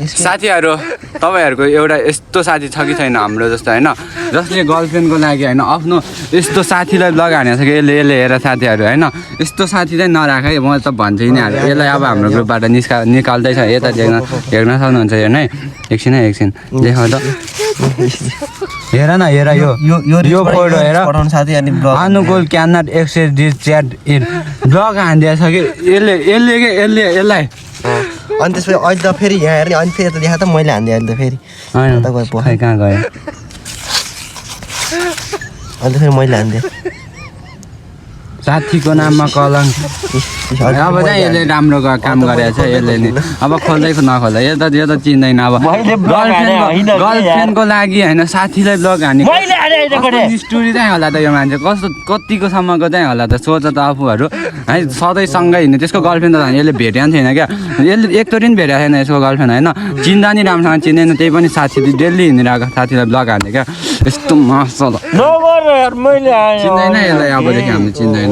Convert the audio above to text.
साथीहरू तपाईँहरूको एउटा यस्तो साथी छ कि छैन हाम्रो जस्तो होइन जसले गर्लफ्रेन्डको लागि होइन आफ्नो यस्तो साथीलाई ब्लग हानेको छ कि यसले हेर साथीहरू होइन यस्तो साथी चाहिँ नराख है म त भन्छु नि यसलाई अब हाम्रो ग्रुपबाट निकाल्दैछ यता हेर्न सक्नुहुन्छ हेर्नु है एकछिन देखाउ त हेर न हेर यो फोटो हेर अनुकूल can not access this chat in blog हानिदिएछ कि यसलाई अनि त्यसपछि अहिले त फेरि यहाँ हेर्ने अनि फेरि त देखा त मैले हानिदिएँ अहिले त फेरि खै कहाँ गयो अहिले त फेरि मैले हानिदिएँ साथीको नाममा कलङ्क अब चाहिँ यसले राम्रो काम गरेको छ यसले नि अब खोल्दै नखोल्दा यो त चिन्दैन अब गर्लफ्रेन्डको लागि होइन साथीलाई ब्लग हाने स्टोरी चाहिँ होला त यो मान्छे कस्तो कतिकोसम्मको चाहिँ होला त सोच त आफूहरू है सधैँ सँगै हिँड्ने त्यसको गर्लफ्रेन्ड त यसले भेटेको छैन क्या यसले एकचोटि पनि भेटेको छैन यसको गर्लफ्रेन्ड होइन चिन्दा नि राम्रोसँग चिन्दैन त्यही पनि साथी डेली हिँडिरहेको साथीलाई ब्लग हान्ने क्या यस्तो मस्त चिन्दैन यसलाई अबदेखि हामीले चिन्दैन